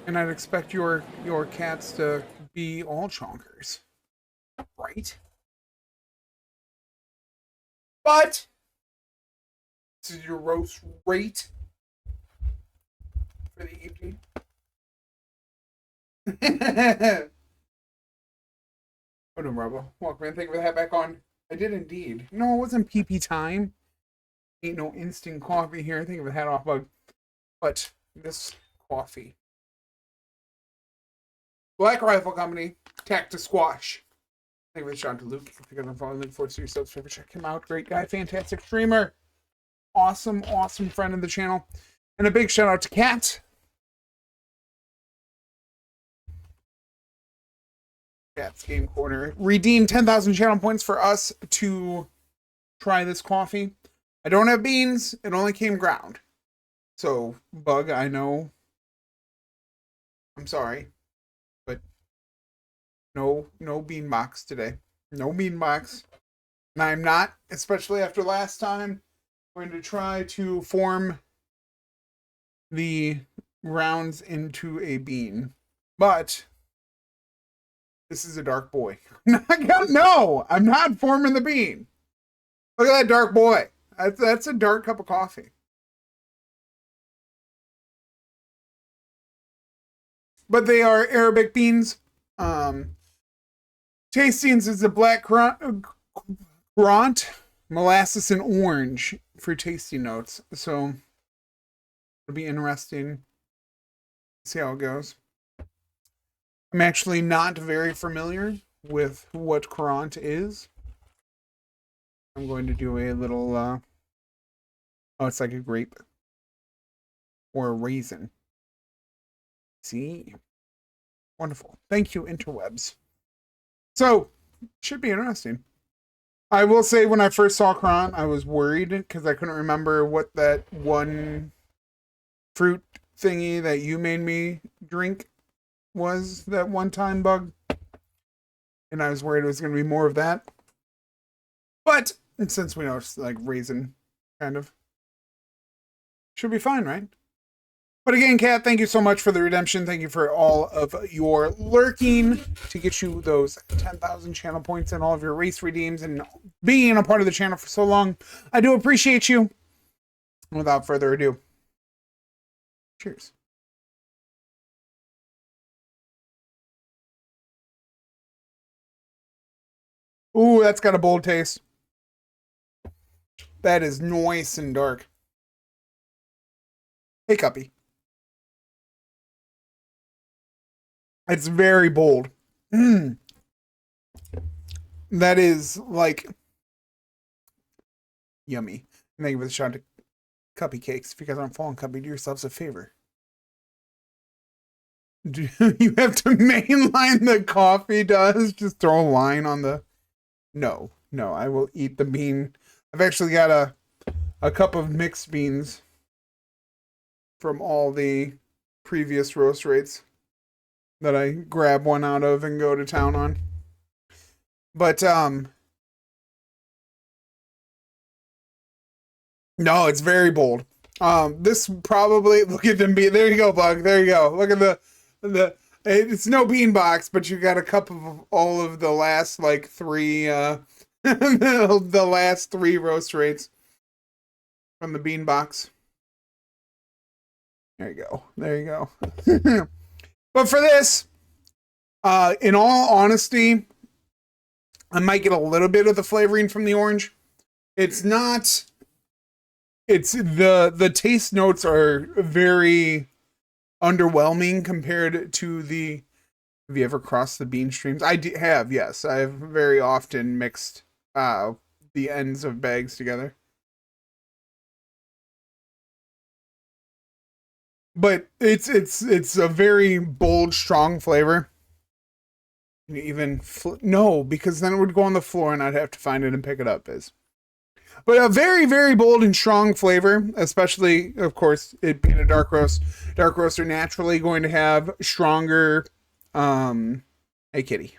And I'd expect your cats to be all chonkers, right? But this is your roast rate for the evening. Oh no, Robo. Welcome in. Thank you for the hat back on. I did indeed. No, it wasn't PP time. Ain't no instant coffee here. Thank you for the hat off, Bug. But this coffee. Black Rifle Company, Tactisquatch. Thank you for the shout out to Luke. If you guys are following Luke, force yourselves favorite, check him out. Great guy, fantastic streamer. Awesome, awesome friend of the channel. And a big shout out to Kat. Cat's Game Corner. Redeem 10,000 channel points for us to try this coffee. I don't have beans. It only came ground. So, Bug, I know. I'm sorry. But no bean box today. No bean box. And I'm not, especially after last time, going to try to form the rounds into a bean. But this is a dark boy. No, I'm not forming the bean. Look at that dark boy. That's a dark cup of coffee. But they are Arabic beans. Tastings is a black currant, molasses, and orange for tasting notes. So it'll be interesting to see how it goes. I'm actually not very familiar with what currant is. I'm going to do a little, oh, it's like a grape or a raisin. See? Wonderful. Thank you, interwebs. So, should be interesting. I will say when I first saw currant, I was worried because I couldn't remember what that one fruit thingy that you made me drink was that one time, Bug. And I was worried it was going to be more of that. But since we know it's like raisin, kind of, should be fine, right? But again, Kat, thank you so much for the redemption. Thank you for all of your lurking to get you those 10,000 channel points and all of your race redeems and being a part of the channel for so long. I do appreciate you. Without further ado, cheers. Ooh, that's got a bold taste. That is nice and dark. Hey, Cuppy. It's very bold. That is like yummy. Thank you for the shout to Cuppy Cakes. If you guys aren't following Cuppy, do yourselves a favor. Do you have to mainline the coffee does? Just throw a line on the... No, I will eat the bean. I've actually got a cup of mixed beans from all the previous roast rates that I grab one out of and go to town on. But, no, it's very bold. This probably, look at them there you go, Bug. There you go. Look at it's no bean box, but you got a cup of all of the last, like, three, the last three roast rates from the bean box. There you go. There you go. But for this, in all honesty, I might get a little bit of the flavoring from the orange. It's not... It's the taste notes are very underwhelming compared to the... Have you ever crossed the bean streams? I have, yes. I've very often mixed the ends of bags together. But it's a very bold, strong flavor. Even no, because then it would go on the floor and I'd have to find it and pick it up. But a very, very bold and strong flavor, especially, of course, it being a dark roast. Dark roasts are naturally going to have stronger. Hey, Kitty.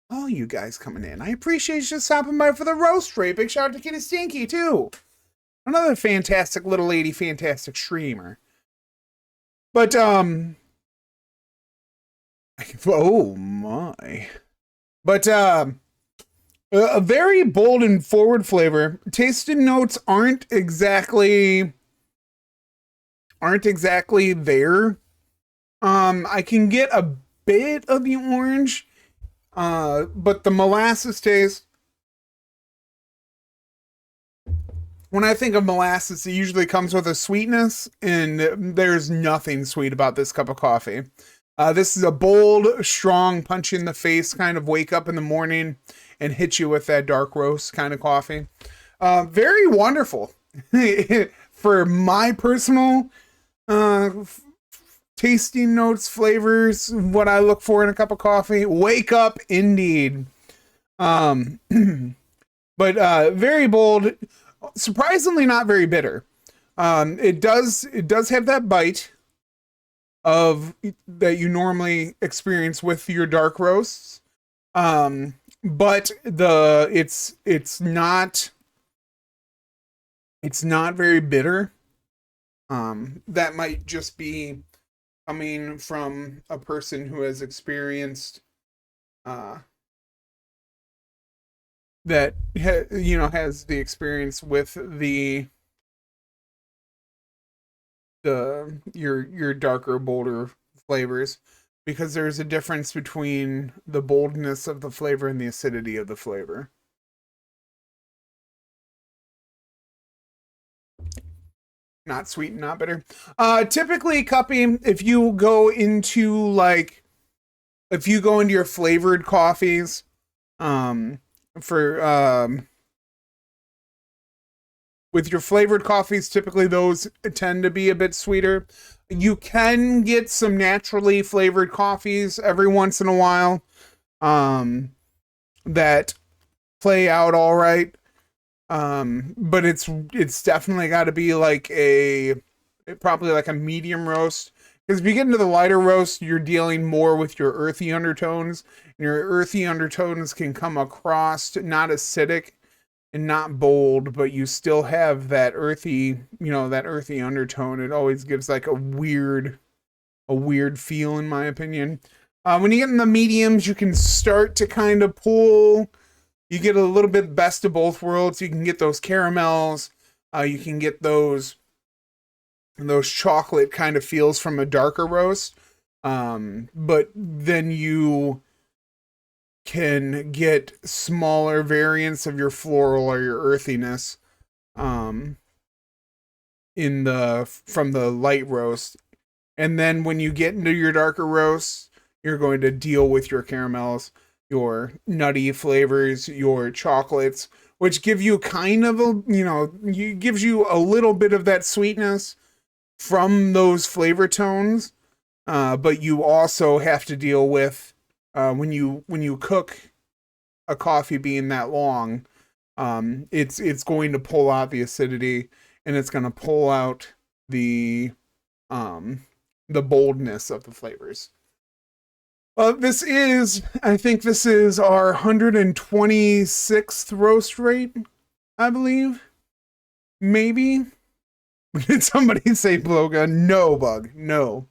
Oh, you guys coming in. I appreciate you just stopping by for the roast rate. Big shout out to Kitty Stinky, too. Another fantastic little lady, fantastic streamer. But, Oh my. But a very bold and forward flavor. Tasting notes aren't exactly there. I can get a bit of the orange, but the molasses taste. When I think of molasses, it usually comes with a sweetness, and there's nothing sweet about this cup of coffee. This is a bold, strong, punch in the face kind of wake up in the morning and hit you with that dark roast kind of coffee. Very wonderful. For my personal tasting notes, flavors, what I look for in a cup of coffee, wake up indeed. Um, but very bold, surprisingly not very bitter. It does have that bite of that you normally experience with your dark roasts. But it's not very bitter. That might just be coming from a person who has experienced uh has the experience with your darker, bolder flavors, because there's a difference between the boldness of the flavor and the acidity of the flavor. Not sweet and not bitter. Typically, cupping, if you go into your flavored coffees, um, for with your flavored coffees, typically those tend to be a bit sweeter. You can get some naturally flavored coffees every once in a while, um, that play out all right. But it's definitely got to be probably like a medium roast. Because if you get into the lighter roast, you're dealing more with your earthy undertones. And your earthy undertones can come across not acidic and not bold, but you still have that earthy undertone. It always gives like a weird feel, in my opinion. When you get in the mediums, you can start to kind of pull. You get a little bit best of both worlds. You can get those caramels. You can get those chocolate kind of feels from a darker roast. But then you can get smaller variants of your floral or your earthiness, um, from the light roast. And then when you get into your darker roasts, you're going to deal with your caramels, your nutty flavors, your chocolates, which give you kind of gives you a little bit of that sweetness from those flavor tones. But you also have to deal with, when you cook a coffee bean that long, it's going to pull out the acidity, and it's going to pull out um, the boldness of the flavors. I think this is our 126th roast rate, I believe. Maybe. Did somebody say blowgun? No, Bug. No.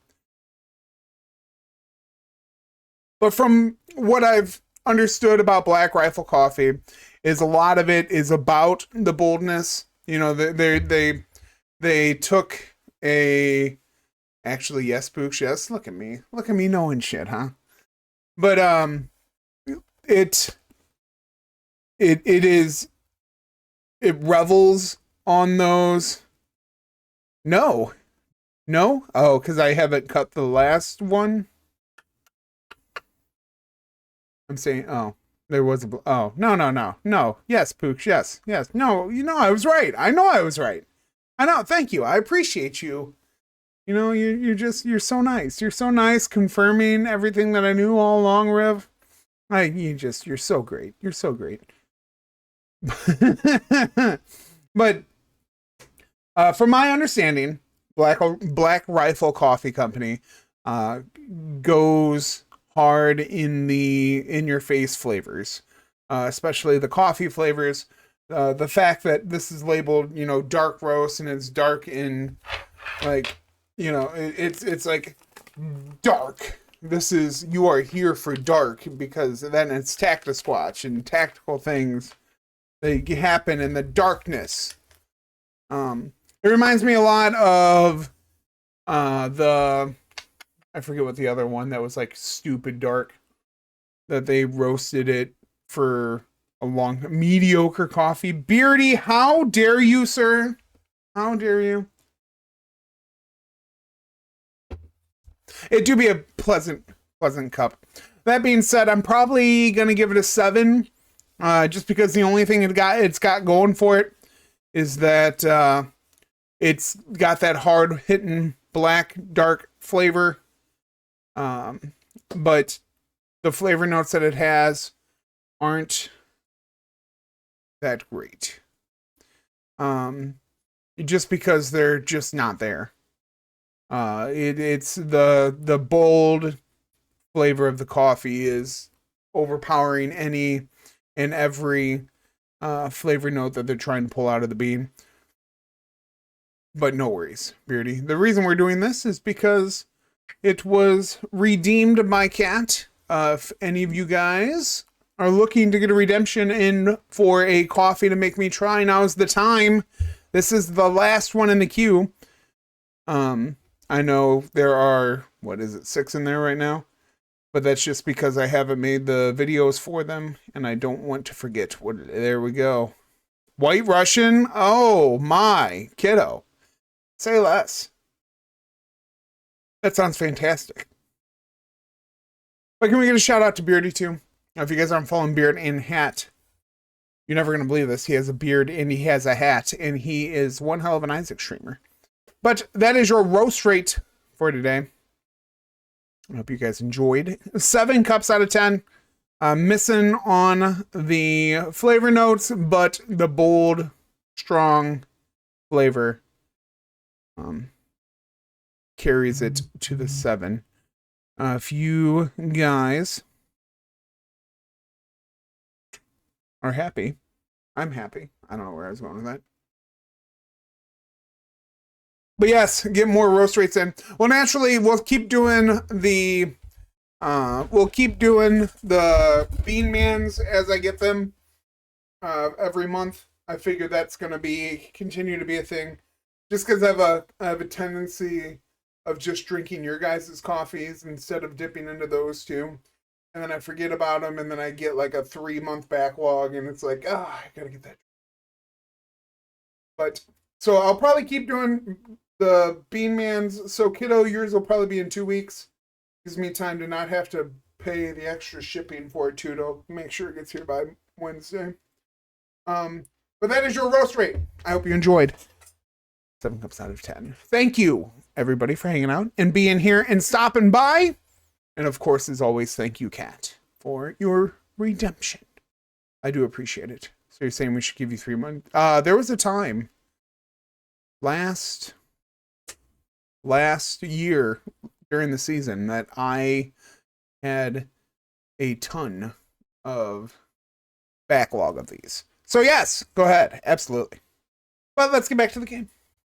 But from what I've understood about Black Rifle Coffee, is a lot of it is about the boldness. They took a actually, yes, Pooch, yes. Look at me knowing shit, huh? But it is it revels on those. No, no. Oh, because I haven't cut the last one. I'm saying, oh, there was oh, no, no, no, no. Yes, Pooch, yes, yes. No, I was right. I know I was right. I know. Thank you. I appreciate you. You're so nice. You're so nice, confirming everything that I knew all along, Rev. You're so great. You're so great. But from my understanding, Black Rifle Coffee Company goes hard in your face flavors, especially the coffee flavors. The fact that this is labeled, dark roast, and it's dark in, like, it's like dark, you are here for dark, because then it's Tactisquatch and tactical things that happen in the darkness. It reminds me a lot of I forget what the other one that was like stupid dark, that they roasted it for a long mediocre coffee. Beardy, how dare you, sir? How dare you? It do be a pleasant cup. That being said, I'm probably gonna give it a 7, just because the only thing it's got going for it is that it's got that hard hitting black dark flavor, but the flavor notes that it has aren't that great. Just because they're just not there. It's the bold flavor of the coffee is overpowering any and every flavor note that they're trying to pull out of the bean. But no worries, Beardy. The reason we're doing this is because it was redeemed by Cat. If any of you guys are looking to get a redemption in for a coffee to make me try, now's the time. This is the last one in the queue. I know there are, 6 in there right now? But that's just because I haven't made the videos for them, and I don't want to forget. There we go. White Russian? Oh, my. Kiddo. Say less. That sounds fantastic. But can we get a shout out to Beardy, too? Now, if you guys aren't following Beard and Hat, you're never going to believe this. He has a beard and he has a hat, and he is one hell of an Isaac streamer. But that is your roast rate for today. I hope you guys enjoyed. 7 cups out of 10. Missing on the flavor notes, but the bold, strong flavor carries it to the 7. If you guys are happy, I'm happy. I don't know where I was going with that. But yes, get more roast rates in. Well, naturally, we'll keep doing the Bean Mans as I get them every month. I figure that's gonna continue to be a thing, just because I have a tendency of just drinking your guys' coffees instead of dipping into those two, and then I forget about them, and then I get like a 3-month backlog, and it's like, I gotta get that. But so I'll probably keep doing the Bean Mans. So Kiddo, yours will probably be in 2 weeks. Gives me time to not have to pay the extra shipping for it too, to make sure it gets here by Wednesday. But that is your roast rate. I hope you enjoyed. 7 cups out of 10. Thank you, everybody, for hanging out and being here and stopping by. And of course, as always, thank you, Kat, for your redemption. I do appreciate it. So you're saying we should give you 3 months? There was a time last year during the season that I had a ton of backlog of these. So yes, go ahead. Absolutely. But let's get back to the game.